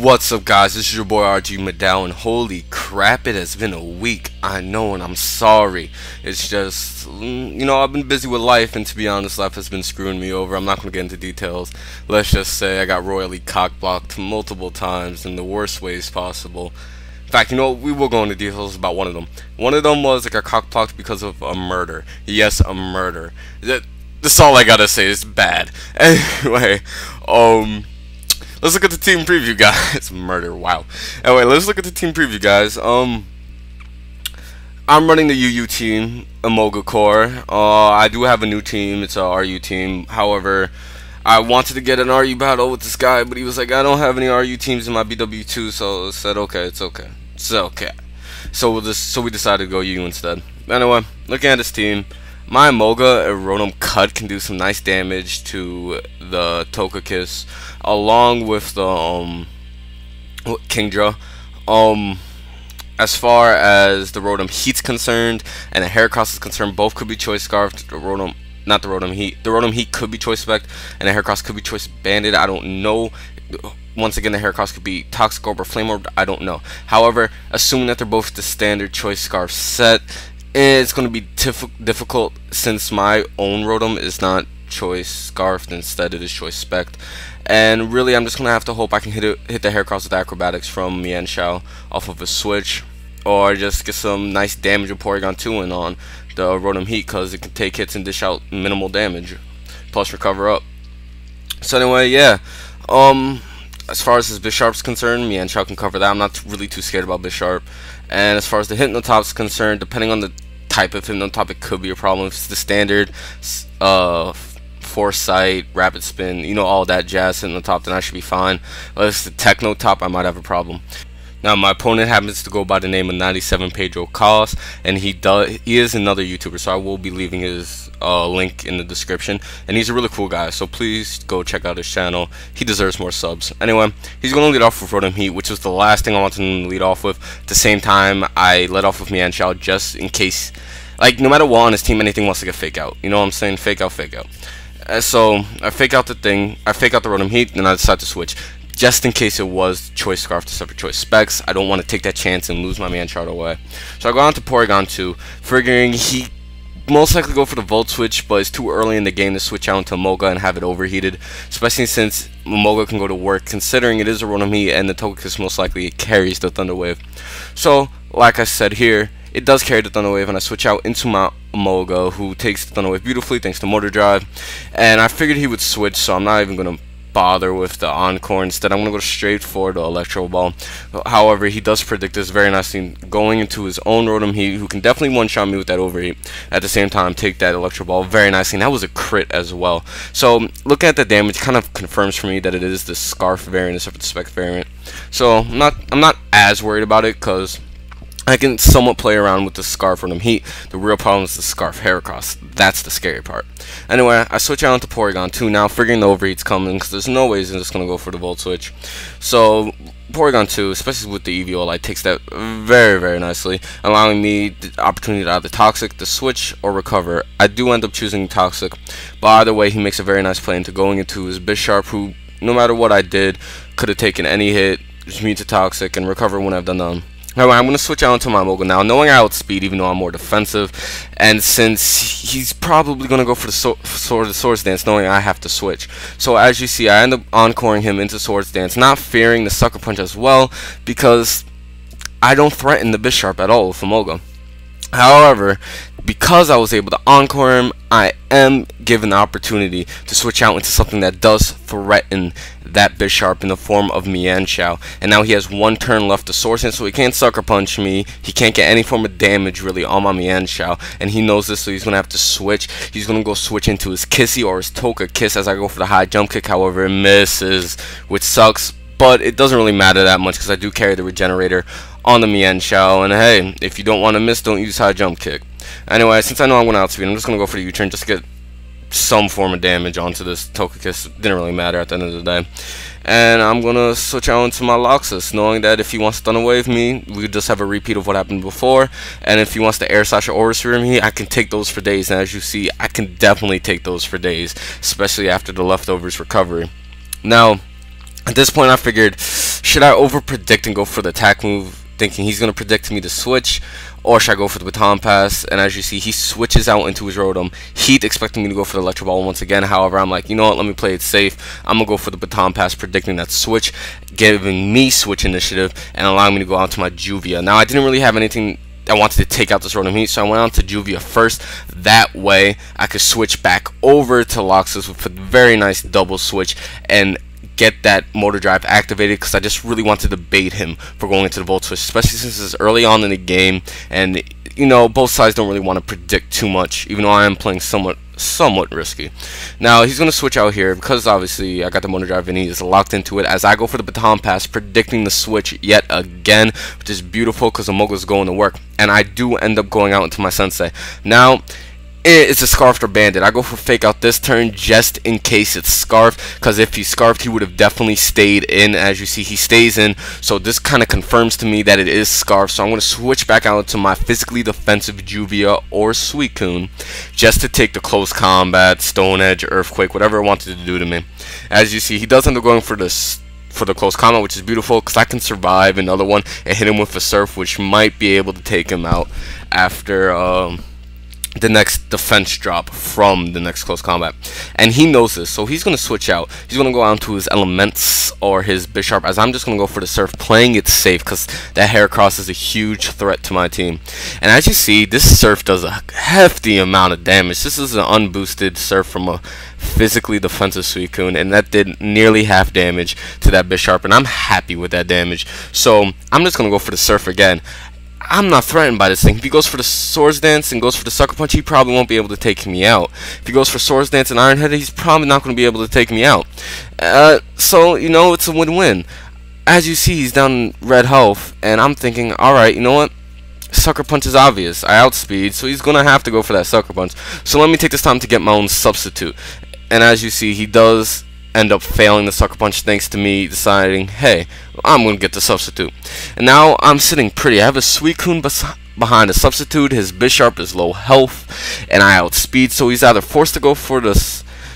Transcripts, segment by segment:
What's up, guys? This is your boy RG Madao, and holy crap, it has been a week. I know, and I'm sorry. It's just, I've been busy with life, and to be honest, life has been screwing me over. I'm not going to get into details. Let's just say I got royally cock-blocked multiple times in the worst ways possible. In fact, we will go into details about one of them. One of them was I got cock-blocked because of a murder. Yes, a murder. That's all I gotta say. It's bad. Anyway, let's look at the team preview, guys. Murder, wow. Anyway, let's look at the team preview, guys. I'm running the UU team, Amoga Core. I do have a new team. It's a RU team. However, I wanted to get an RU battle with this guy, but he was like, I don't have any RU teams in my BW2, so I said, okay, it's okay. It's okay. So we decided to go UU instead. Anyway, looking at this team, my Amoga Rotom Cut can do some nice damage to the Togekiss, along with the Kingdra. As far as the Rotom Heat's concerned and the Heracross is concerned, both could be choice scarfed. The Rotom Heat could be choice spec, and the Heracross could be choice banded. I don't know. Once again, the Heracross could be Toxic Orb or Flame Orb. I don't know. However, assuming that they're both the standard choice scarf set, it's going to be difficult since my own Rotom is not choice scarfed, instead it is choice spec'd. And really, I'm just going to have to hope I can hit the Heracross with Acrobatics from Mienshao off of a switch, or just get some nice damage with Porygon 2 in on the Rotom Heat, because it can take hits and dish out minimal damage, plus recover up. So anyway, yeah. As far as his Bisharp's concerned, Mienshao can cover that. I'm not really too scared about Bisharp. And as far as the Hypnotop's concerned, depending on the type of Hypnotop, it could be a problem. If it's the standard Foresight, Rapid Spin, all that jazz Hypnotop, then I should be fine. But if it's the Technotop, I might have a problem. Now, my opponent happens to go by the name of 97Pedrocas, and he is another YouTuber, so I will be leaving his link in the description. And he's a really cool guy, so please go check out his channel. He deserves more subs. Anyway, he's going to lead off with Rotom Heat, which was the last thing I wanted him to lead off with. At the same time, I led off with Mienshao just in case, no matter what on his team, anything wants to get fake out. You know what I'm saying? Fake out, fake out. So I fake out the Rotom Heat, then I decide to switch, just in case it was choice scarf to separate choice specs. I don't want to take that chance and lose my Mienshao away. So I go on to Porygon 2, figuring he most likely go for the Volt Switch, but it's too early in the game to switch out into Amoga and have it overheated, especially since Amoga can go to work, considering it is a Rotom Heat and the Togekiss most likely carries the Thunder Wave. So, like I said here, it does carry the Thunder Wave, and I switch out into my Amoga, who takes the Thunder Wave beautifully thanks to Motor Drive. And I figured he would switch, so I'm not even going to bother with the Encore. Instead, I'm going to go straight for the Electro Ball. However, he does predict this very nicely, going into his own Rotom Heat, who can definitely one-shot me with that Overheat. At the same time, take that Electro Ball very nicely, and that was a crit as well. So, looking at the damage, kind of confirms for me that it is the Scarf variant instead of the Spec variant. So, I'm not as worried about it, because I can somewhat play around with the Scarf Rotom Heat. The real problem is the Scarf Heracross. That's the scary part. Anyway, I switch out into Porygon 2 now, figuring the Overheat's coming, because there's no ways I'm just going to go for the Volt Switch. So, Porygon 2, especially with the EVO Light, takes that very, very nicely, allowing me the opportunity to either Toxic, the Switch, or Recover. I do end up choosing Toxic, but either way, he makes a very nice play into going into his Bisharp, who, no matter what I did, could have taken any hit, just immune to Toxic, and Recover when I've done. Anyway, I'm going to switch out into my Amoga now, knowing I outspeed even though I'm more defensive, and since he's probably going to go for the Swords Dance, knowing I have to switch. So as you see, I end up encoring him into Swords Dance, not fearing the Sucker Punch as well, because I don't threaten the Bisharp at all with Amoga. However, because I was able to encore him, I am given the opportunity to switch out into something that does threaten that Bisharp in the form of Mienshao. And now he has one turn left to Swords Dance, so he can't Sucker Punch me. He can't get any form of damage really on my Mienshao, and he knows this, so he's going to have to switch. He's going to go switch into his Kissy or his Togekiss as I go for the high jump kick. However, it misses, which sucks, but it doesn't really matter that much because I do carry the Regenerator on the Mienshao, and hey, if you don't want to miss, don't use high jump kick. Anyway, since I know I'm going to outspeed, I'm just going to go for the U-turn just to get some form of damage onto this Togekiss. Didn't really matter at the end of the day. And I'm going to switch out into my Loxus, knowing that if he wants to Thunder Wave me, we just have a repeat of what happened before. And if he wants to Air Slash or Aura Sphere me, I can take those for days. And as you see, I can definitely take those for days, especially after the Leftovers recovery. Now, At this point, I figured, should I over-predict and go for the attack move, thinking he's going to predict me to switch, or should I go for the baton pass? And as you see, he switches out into his Rotom Heat, expecting me to go for the Electro Ball once again. However, I'm like, you know what, let me play it safe. I'm going to go for the baton pass, predicting that switch, giving me switch initiative, and allowing me to go out to my Juvia. Now, I didn't really have anything I wanted to take out this Rotom Heat, so I went on to Juvia first. That way, I could switch back over to Loxus with a very nice double switch and get that motor drive activated, because I just really wanted to bait him for going into the Volt Switch, especially since it's early on in the game, and you know, both sides don't really want to predict too much, even though I am playing somewhat risky. Now he's going to switch out here because obviously I got the motor drive and he is locked into it, as I go for the baton pass, predicting the switch yet again, which is beautiful because Amoga is going to work, and I do end up going out into my Sensei. Now it's a Scarfed or Bandit. I go for Fake Out this turn just in case it's Scarfed, because if he's Scarfed, he would have definitely stayed in. As you see, he stays in, so this kind of confirms to me that it is Scarfed. So I'm going to switch back out to my physically defensive Juvia or Suicune just to take the close combat, Stone Edge, Earthquake, whatever it wanted to do to me. As you see, he does end up going for this, for the close combat, which is beautiful because I can survive another one and hit him with a Surf, which might be able to take him out after the next defense drop from the next close combat. And he knows this, so he's going to switch out. He's going to go on to his Elements or his Bisharp, as I'm just going to go for the Surf, playing it safe because that Heracross is a huge threat to my team. And as you see, this Surf does a hefty amount of damage. This is an unboosted Surf from a physically defensive Suicune, and that did nearly half damage to that Bisharp, and I'm happy with that damage. So I'm just going to go for the Surf again. I'm not threatened by this thing. If he goes for the Swords Dance and goes for the Sucker Punch, he probably won't be able to take me out. If he goes for Swords Dance and Iron Head, he's probably not going to be able to take me out. So, you know, it's a win-win. As you see, he's down red health, and I'm thinking, alright, you know what? Sucker Punch is obvious. I outspeed, so he's going to have to go for that Sucker Punch. So let me take this time to get my own substitute. And as you see, he does end up failing the Sucker Punch thanks to me deciding, hey, I'm going to get the substitute. And now I'm sitting pretty. I have a Suicune behind a substitute. His Bisharp is low health, and I outspeed, so he's either forced to go for the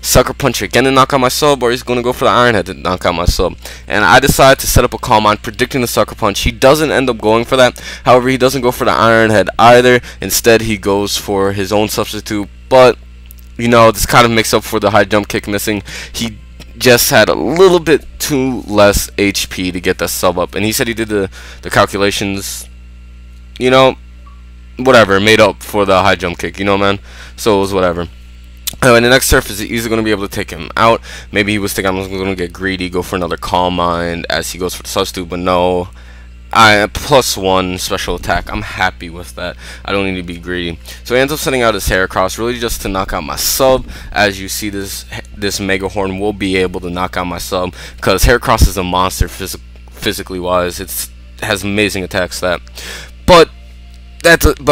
Sucker Punch again to knock out my sub, or he's going to go for the Iron Head to knock out my sub. And I decide to set up a Calm Mind, predicting the Sucker Punch. He doesn't end up going for that. However, he doesn't go for the Iron Head either. Instead, he goes for his own substitute. But, you know, this kind of makes up for the high jump kick missing. He just had a little bit too less HP to get that sub up, and he said he did the calculations, you know, whatever, made up for the high jump kick, you know, man. So it was whatever. And the next surf is easily going to be able to take him out. Maybe he was thinking I'm going to get greedy, go for another Calm Mind as he goes for the substitute, but no. I +1 special attack. I'm happy with that. I don't need to be greedy. So he ends up setting out his Heracross, really just to knock out my sub. As you see, this Mega Horn will be able to knock out my sub, because Heracross is a monster physically wise. It has amazing attack stat. But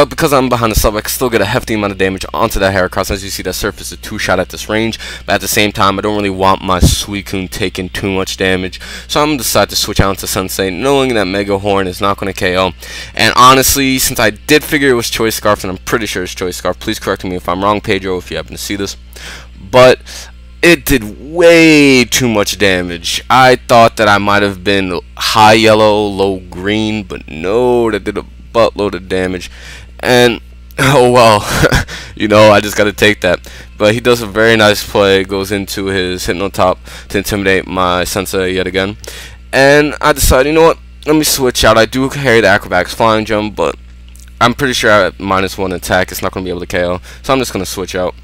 because I'm behind the sub, I can still get a hefty amount of damage onto that Heracross. As you see, that Surf is a 2-shot at this range, but at the same time, I don't really want my Suicune taking too much damage, so I'm going to decide to switch out to Sensei, knowing that Mega Horn is not going to KO. And honestly, since I did figure it was Choice Scarf, and I'm pretty sure it's Choice Scarf, please correct me if I'm wrong, Pedro, if you happen to see this, but it did way too much damage. I thought that I might have been high yellow, low green, but no, that did a buttload of damage. And oh well, you know, I just gotta take that. But he does a very nice play, goes into his Hypno Top to intimidate my Sensei yet again. And I decided, you know what, let me switch out. I do carry the Acrobatics Flying Jump, but I'm pretty sure at -1 attack it's not gonna be able to KO, so I'm just gonna switch out.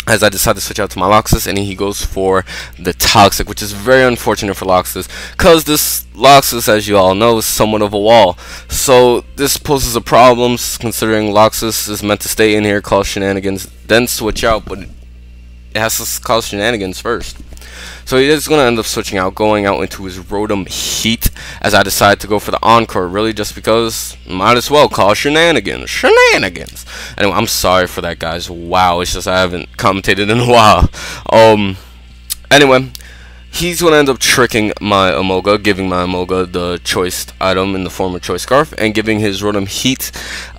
As I decide to switch out to my Loxus, and he goes for the Toxic, which is very unfortunate for Loxus, because this Loxus, as you all know, is somewhat of a wall. So this poses a problem, considering Loxus is meant to stay in here, cause shenanigans, then switch out, but it has to cause shenanigans first. So he is going to end up switching out, going out into his Rotom Heat, as I decide to go for the Encore, really just because might as well cause shenanigans. Shenanigans! Anyway, I'm sorry for that, guys. Wow, it's just I haven't commentated in a while. Anyway, he's going to end up tricking my Amoga, giving my Amoga the choice item in the form of Choice Scarf, and giving his Rotom Heat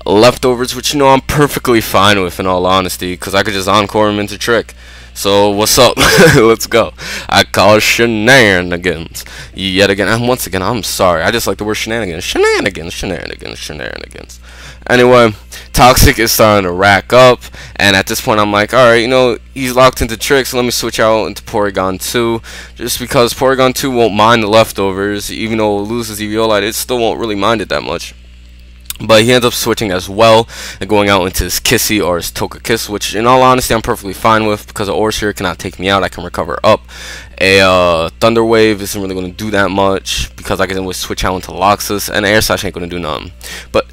leftovers, which, you know, I'm perfectly fine with, in all honesty, because I could just Encore him into Trick. So what's up? Let's go. I call shenanigans yet again. And once again, I'm sorry. I just like the word shenanigans. Shenanigans. Anyway, Toxic is starting to rack up, and at this point I'm like, alright, you know, he's locked into Trick, so let me switch out into Porygon 2, just because Porygon 2 won't mind the leftovers. Even though it loses Eviolite, it still won't really mind it that much. But he ends up switching as well and going out into his Kissy or his Togekiss, which in all honesty I'm perfectly fine with, because an Orseer cannot take me out. I can recover up. A Thunder Wave isn't really going to do that much, because I can always switch out into Loxus, and Air Slash ain't going to do nothing.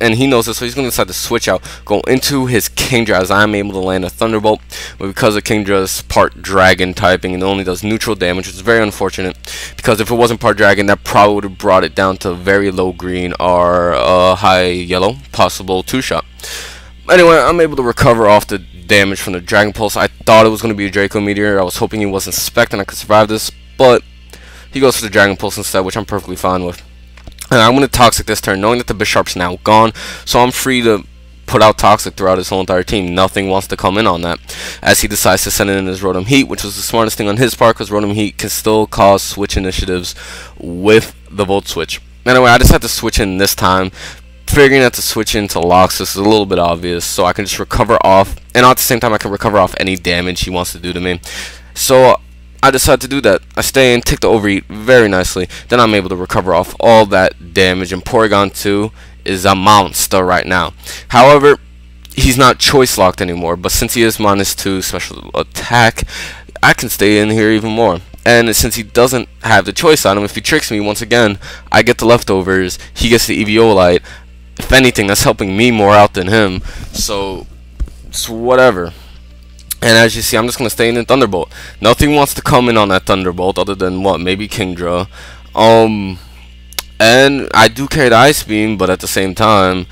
And he knows this, so he's going to decide to switch out, go into his Kingdra, as I'm able to land a Thunderbolt. But because of Kingdra's part Dragon typing, it only does neutral damage, which is very unfortunate, because if it wasn't part Dragon, that probably would have brought it down to very low green or high yellow, possible 2-shot. Anyway, I'm able to recover off the damage from the Dragon Pulse. I thought it was going to be a Draco Meteor. I was hoping he wasn't Spec and I could survive this, but he goes for the Dragon Pulse instead, which I'm perfectly fine with. And I'm going to Toxic this turn, knowing that the Bisharp's now gone, so I'm free to put out Toxic throughout his whole entire team. Nothing wants to come in on that, as he decides to send in his Rotom Heat, which was the smartest thing on his part, because Rotom Heat can still cause switch initiatives with the Volt Switch. Anyway, I decided to switch in this time, figuring that to switch into Loxus is a little bit obvious, so I can just recover off, and at the same time I can recover off any damage he wants to do to me. So I decide to do that. I stay in, take the Overeat very nicely, then I'm able to recover off all that damage, and Porygon 2 is a monster right now. However, he's not choice locked anymore, but since he is -2 special attack, I can stay in here even more. And since he doesn't have the choice on him, if he tricks me once again, I get the leftovers, he gets the Eviolite. If anything, that's helping me more out than him, so it's whatever. And as you see, I'm just going to stay in the Thunderbolt. Nothing wants to come in on that Thunderbolt other than, what, maybe Kingdra. And I do carry the Ice Beam, but at the same time,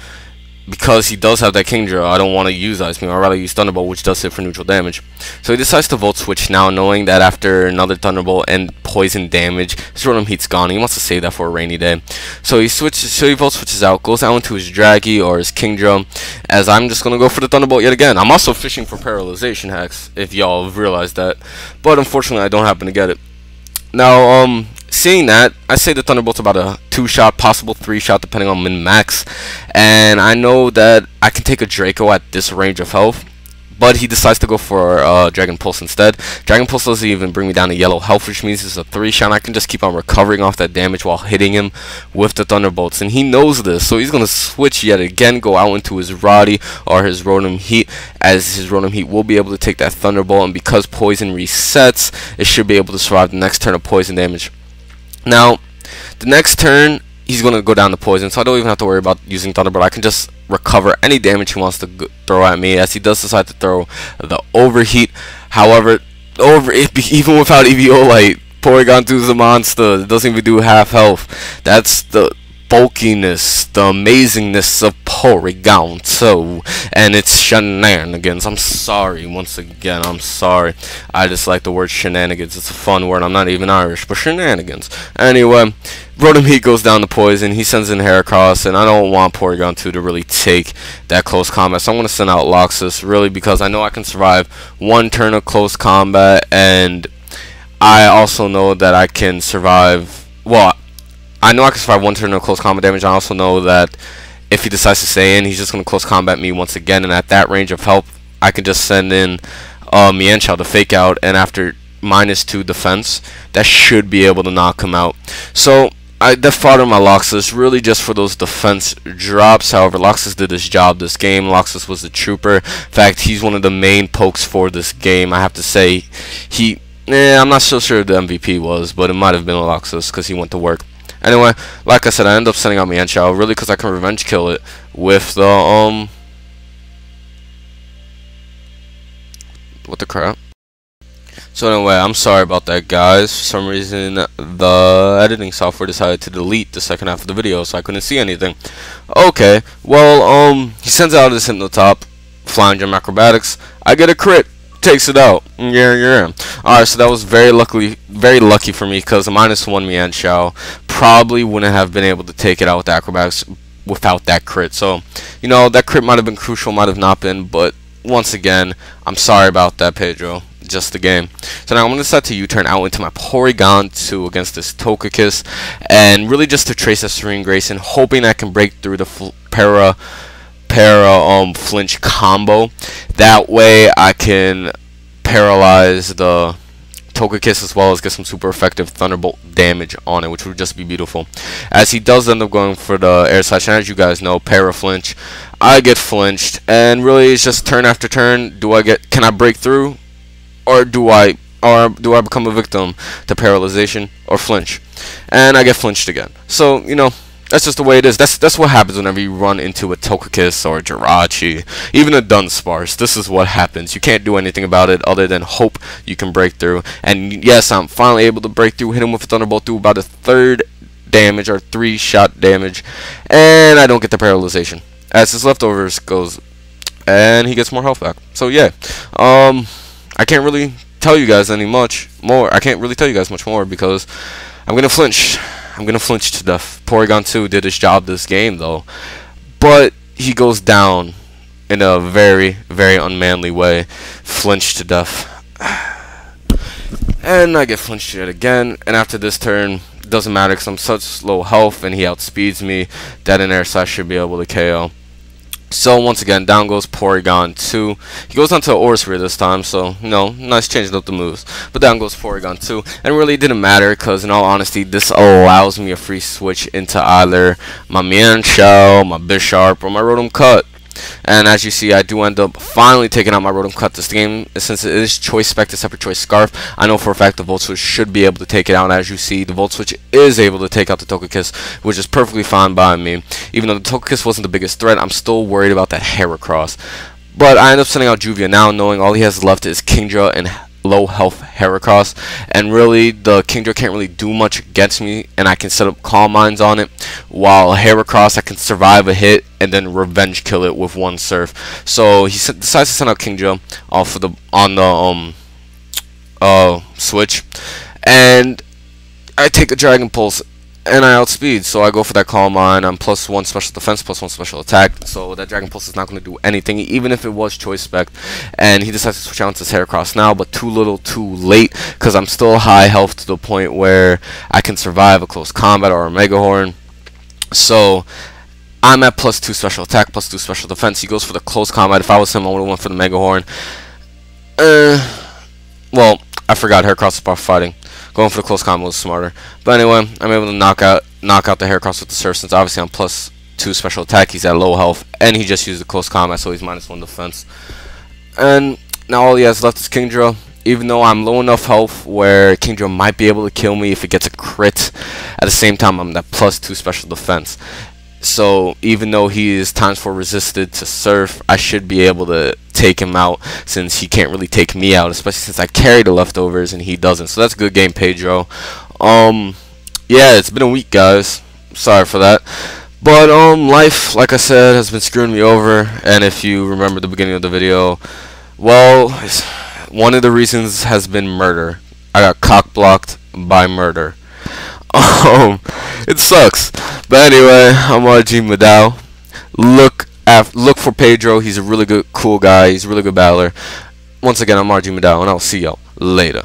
because he does have that Kingdra, I don't want to use Ice Beam. I'd rather use Thunderbolt, which does hit for neutral damage. So he decides to Volt Switch now, knowing that after another Thunderbolt and poison damage, his Rotom Heat's gone. He wants to save that for a rainy day. So he Volt Switches out, goes out into his Draggy or his Kingdra, as I'm just going to go for the Thunderbolt yet again. I'm also fishing for Paralyzation hacks, if y'all have realized that. But unfortunately, I don't happen to get it. Now, seeing that, I say the Thunderbolt's about a 2-shot, possible 3-shot, depending on min-max. And I know that I can take a Draco at this range of health, but he decides to go for Dragon Pulse instead. Dragon Pulse doesn't even bring me down to yellow health, which means it's a 3-shot. I can just keep on recovering off that damage while hitting him with the Thunderbolts. And he knows this, so he's going to switch yet again, go out into his Roddy or his Rotom Heat, as his Rotom Heat will be able to take that Thunderbolt. And because Poison resets, it should be able to survive the next turn of Poison damage. Now, the next turn, he's going to go down to Poison, so I don't even have to worry about using Thunderbolt. I can just recover any damage he wants to throw at me, as he does decide to throw the Overheat. However, even without Eviolite, Porygon 2 is a monster. It doesn't even do half health. That's the bulkiness, the amazingness of Porygon 2, and it's shenanigans. I'm sorry, once again, I'm sorry. I just like the word shenanigans. It's a fun word. I'm not even Irish, but shenanigans. Anyway, Rotom Heat goes down to Poison. He sends in Heracross, and I don't want Porygon 2 to really take that close combat, so I'm going to send out Loxus, really, because I know I can survive one turn of close combat, and I also know that I can survive, well, I know I can survive one turn of close combat damage. I also know that if he decides to stay in, he's just going to close combat me once again, and at that range of help, I can just send in Mienshao to fake out, and after -2 defense, that should be able to knock him out. So I defrauded my Loxus really just for those defense drops. However, Loxus did his job this game. Loxus was the trooper. In fact, he's one of the main pokes for this game. I have to say, I'm not so sure the MVP was, but it might have been Loxus because he went to work. Anyway, like I said, I end up sending out Mienshao, really because I can revenge kill it with the, what the crap? So anyway, I'm sorry about that, guys. For some reason, the editing software decided to delete the second half of the video, so I couldn't see anything. Okay, well, he sends out his Hypnotop, Flying Gem Acrobatics. I get a crit. Takes it out. Yeah. Alright, so that was very lucky for me, because a -1 Mienshao probably wouldn't have been able to take it out with Acrobatics without that crit. So, you know, that crit might have been crucial, might have not been, but once again, I'm sorry about that, Pedro. just the game. So now I'm going to decide to U-turn out into my Porygon 2 against this Togekiss, and really just to trace a Serene Grace and hoping I can break through the para flinch combo. That way I can paralyze the Togekiss as well as get some super effective Thunderbolt damage on it, which would just be beautiful. As he does end up going for the Air Slash, and as you guys know, para flinch, I get flinched, and really it's just turn after turn. Can I break through, or do I become a victim to paralyzation or flinch? And I get flinched again. So, you know, that's just the way it is. That's what happens whenever you run into a Togekiss or a Jirachi, even a Dunsparce. This is what happens. You can't do anything about it other than hope you can break through. And yes, I'm finally able to break through, hit him with a Thunderbolt through about a third damage or 3-shot damage, and I don't get the paralyzation. As his leftovers goes, and he gets more health back. So yeah, I can't really tell you guys much more. I can't really tell you guys much more because I'm gonna flinch. I'm gonna flinch to death. Porygon 2 did his job this game though, but he goes down in a very, very unmanly way. Flinch to death. And I get flinched yet again, and after this turn, it doesn't matter because I'm such low health and he outspeeds me that an Air Slash should be able to KO. So once again, down goes Porygon 2. He goes on to Orisphere this time, so you know, nice changing up the moves. But down goes Porygon 2, and really it didn't matter because in all honesty, this allows me a free switch into either my Mienshao, my Bisharp, or my Rotom Cut. And as you see, I do end up finally taking out my Rotom Cut this game. Since it is Choice Spectre, Separate Choice Scarf, I know for a fact the Volt Switch should be able to take it out. And as you see, the Volt Switch is able to take out the Togekiss, which is perfectly fine by me. Even though the Togekiss wasn't the biggest threat, I'm still worried about that Heracross. But I end up sending out Juvia now, knowing all he has left is Kingdra and low health Heracross, and really the Kingdra can't really do much against me, and I can set up Calm Minds on it, while Heracross I can survive a hit and then revenge kill it with one Surf. So he decides to send out Kingdra off of on the switch, and I take a Dragon Pulse and I outspeed, so I go for that Calm Mind. I'm +1 special defense, +1 special attack, so that Dragon Pulse is not going to do anything, even if it was Choice Spec. And he decides to switch out into Heracross now, but too little too late, because I'm still high health to the point where I can survive a close combat or a Mega Horn. So I'm at +2 special attack, +2 special defense. He goes for the close combat. If I was him, I would have went for the Mega Horn. Well, I forgot Heracross is part fighting. Going for the close combo was smarter. But anyway, I'm able to knock out the Heracross with the Surf, since obviously I'm +2 special attack. He's at low health, and he just used the close combat, so he's -1 defense. And now all he has left is Kingdra. Even though I'm low enough health where Kingdra might be able to kill me if it gets a crit, at the same time I'm at +2 special defense. So even though he is ×4 resisted to Surf, I should be able to take him out, since he can't really take me out, especially since I carry the leftovers and he doesn't. So that's good game, Pedro. Yeah, it's been a week, guys. Sorry for that. But life, like I said, has been screwing me over. And if you remember the beginning of the video, well, one of the reasons has been murder. I got cock blocked by murder. It sucks. But anyway, I'm RG Madao. Look for Pedro. He's a really good, cool guy. He's a really good battler. Once again, I'm RG Madao, and I'll see y'all later.